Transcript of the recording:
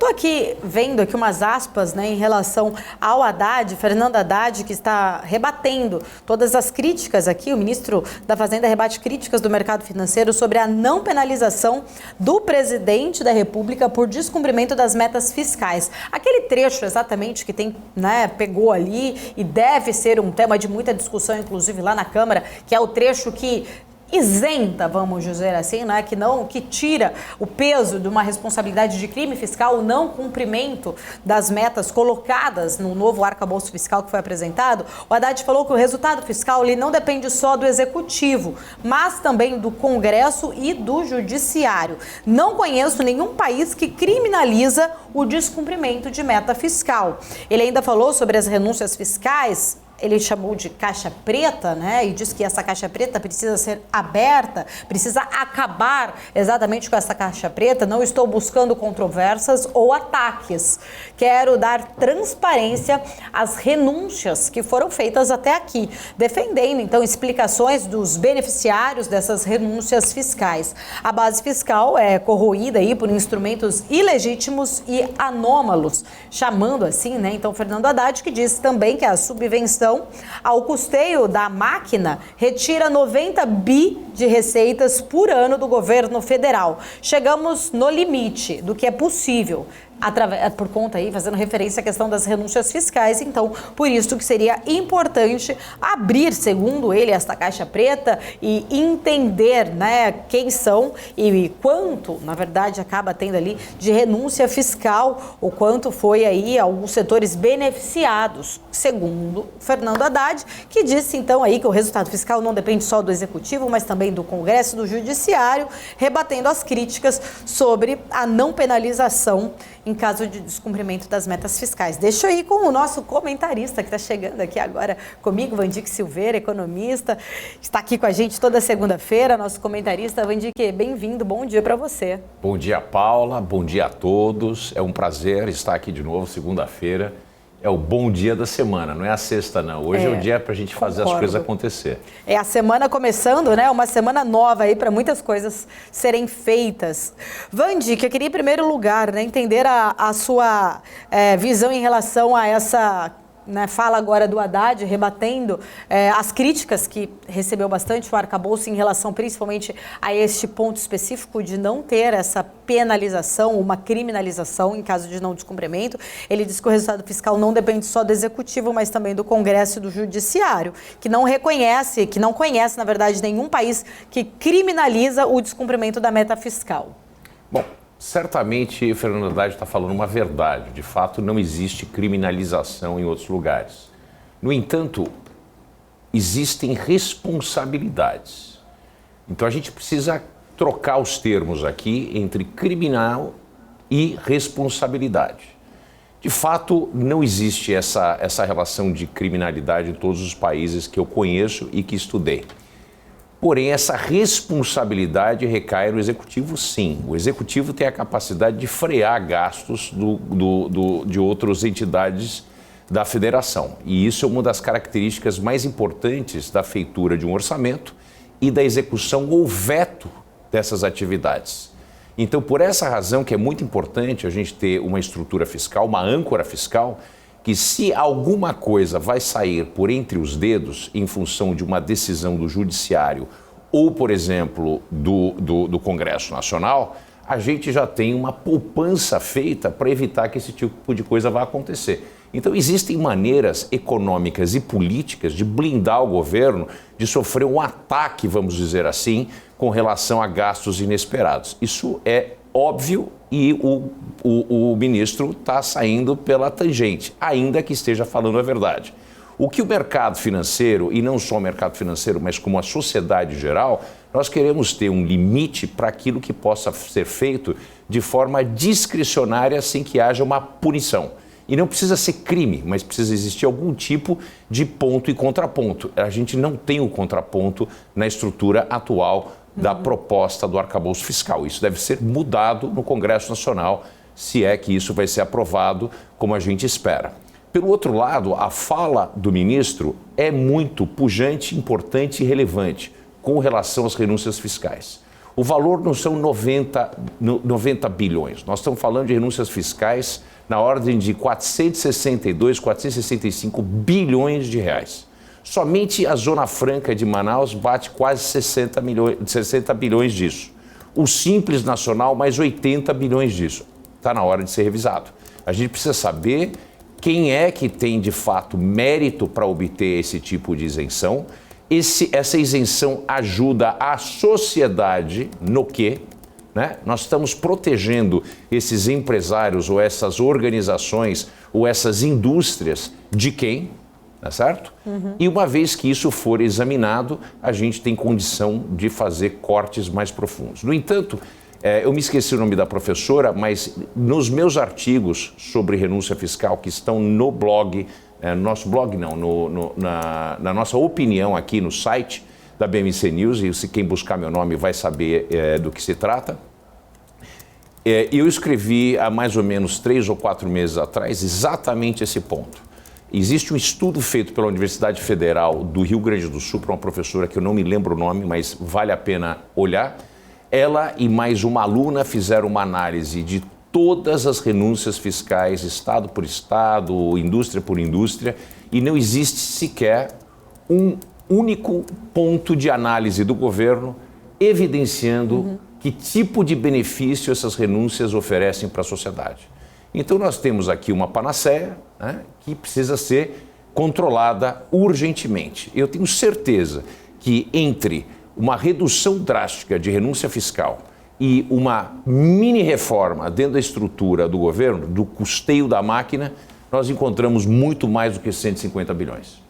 estou aqui vendo aqui umas aspas, né, em relação ao Haddad, Fernando Haddad, que está rebatendo todas as críticas aqui. O ministro da Fazenda rebate críticas do mercado financeiro sobre a não penalização do presidente da República por descumprimento das metas fiscais. Aquele trecho exatamente que tem, né, pegou ali e deve ser um tema de muita discussão, inclusive lá na Câmara, que é o trecho que isenta, vamos dizer assim, né, que tira o peso de uma responsabilidade de crime fiscal, o não cumprimento das metas colocadas no novo arcabouço fiscal que foi apresentado. O Haddad falou que o resultado fiscal ele não depende só do Executivo, mas também do Congresso e do Judiciário. Não conheço nenhum país que criminaliza o descumprimento de meta fiscal. Ele ainda falou sobre as renúncias fiscais. Ele chamou de caixa preta, né? E diz que essa caixa preta precisa ser aberta, precisa acabar exatamente com essa caixa preta. Não estou buscando controvérsias ou ataques. Quero dar transparência às renúncias que foram feitas até aqui, defendendo, então, explicações dos beneficiários dessas renúncias fiscais. A base fiscal é corroída aí por instrumentos ilegítimos e anômalos, chamando assim, né? Então, Fernando Haddad, que disse também que a subvenção ao custeio da máquina retira 90 bi de receitas por ano do governo federal. Chegamos no limite do que é possível, por conta aí, fazendo referência à questão das renúncias fiscais. Então, por isso que seria importante abrir, segundo ele, esta caixa preta e entender, né, quem são e quanto, na verdade, acaba tendo ali de renúncia fiscal, o quanto foi aí alguns setores beneficiados, segundo Fernando Haddad, que disse então aí que o resultado fiscal não depende só do Executivo, mas também do Congresso e do Judiciário, rebatendo as críticas sobre a não penalização em caso de descumprimento das metas fiscais. Deixa eu ir com o nosso comentarista que está chegando aqui agora comigo, Vandique Silveira, economista, está aqui com a gente toda segunda-feira, nosso comentarista. Vandique, bem-vindo, bom dia para você. Bom dia, Paula, bom dia a todos, é um prazer estar aqui de novo, segunda-feira. É o bom dia da semana, não é a sexta, não. Hoje é o dia para a gente fazer as coisas acontecer. É a semana começando, né? Uma semana nova aí para muitas coisas serem feitas. Vandique, eu queria em primeiro lugar, né, entender a sua visão em relação a essa, né, fala agora do Haddad, rebatendo as críticas que recebeu bastante o arcabouço em relação principalmente a este ponto específico de não ter essa penalização, uma criminalização em caso de não descumprimento. Ele diz que o resultado fiscal não depende só do Executivo, mas também do Congresso e do Judiciário, que não conhece, na verdade, nenhum país que criminaliza o descumprimento da meta fiscal. Bom, certamente Fernando Haddad está falando uma verdade. De fato, não existe criminalização em outros lugares. No entanto, existem responsabilidades. Então, a gente precisa trocar os termos aqui entre criminal e responsabilidade. De fato, não existe essa relação de criminalidade em todos os países que eu conheço e que estudei. Porém, essa responsabilidade recai no Executivo, sim. O Executivo tem a capacidade de frear gastos de outras entidades da Federação. E isso é uma das características mais importantes da feitura de um orçamento e da execução ou veto dessas atividades. Então, por essa razão que é muito importante a gente ter uma estrutura fiscal, uma âncora fiscal, que se alguma coisa vai sair por entre os dedos em função de uma decisão do Judiciário ou, por exemplo, do Congresso Nacional, a gente já tem uma poupança feita para evitar que esse tipo de coisa vá acontecer. Então, existem maneiras econômicas e políticas de blindar o governo de sofrer um ataque, vamos dizer assim, com relação a gastos inesperados. Isso é óbvio e o ministro está saindo pela tangente, ainda que esteja falando a verdade. O que o mercado financeiro, e não só o mercado financeiro, mas como a sociedade geral, nós queremos ter um limite para aquilo que possa ser feito de forma discricionária sem que haja uma punição. E não precisa ser crime, mas precisa existir algum tipo de ponto e contraponto. A gente não tem o contraponto na estrutura atual da proposta do arcabouço fiscal. Isso deve ser mudado no Congresso Nacional, se é que isso vai ser aprovado como a gente espera. Pelo outro lado, a fala do ministro é muito pujante, importante e relevante com relação às renúncias fiscais. O valor não são 90 bilhões. Nós estamos falando de renúncias fiscais na ordem de 462, 465 bilhões de reais. Somente a Zona Franca de Manaus bate quase 60 bilhões disso. O Simples Nacional, mais 80 bilhões disso. Está na hora de ser revisado. A gente precisa saber quem é que tem, de fato, mérito para obter esse tipo de isenção. Essa isenção ajuda a sociedade no quê? Né? Nós estamos protegendo esses empresários ou essas organizações ou essas indústrias de quem? Tá certo? E uma vez que isso for examinado, a gente tem condição de fazer cortes mais profundos. No entanto, eu me esqueci o nome da professora, mas nos meus artigos sobre renúncia fiscal que estão no blog, no nosso blog não, na nossa opinião aqui no site da BMC News, e se quem buscar meu nome vai saber do que se trata. Eu escrevi há mais ou menos 3 ou 4 meses atrás exatamente esse ponto. Existe um estudo feito pela Universidade Federal do Rio Grande do Sul, para uma professora que eu não me lembro o nome, mas vale a pena olhar. Ela e mais uma aluna fizeram uma análise de todas as renúncias fiscais, estado por estado, indústria por indústria, e não existe sequer um único ponto de análise do governo evidenciando que tipo de benefício essas renúncias oferecem para a sociedade. Então nós temos aqui uma panaceia, né, que precisa ser controlada urgentemente. Eu tenho certeza que entre uma redução drástica de renúncia fiscal e uma mini reforma dentro da estrutura do governo, do custeio da máquina, nós encontramos muito mais do que 150 bilhões.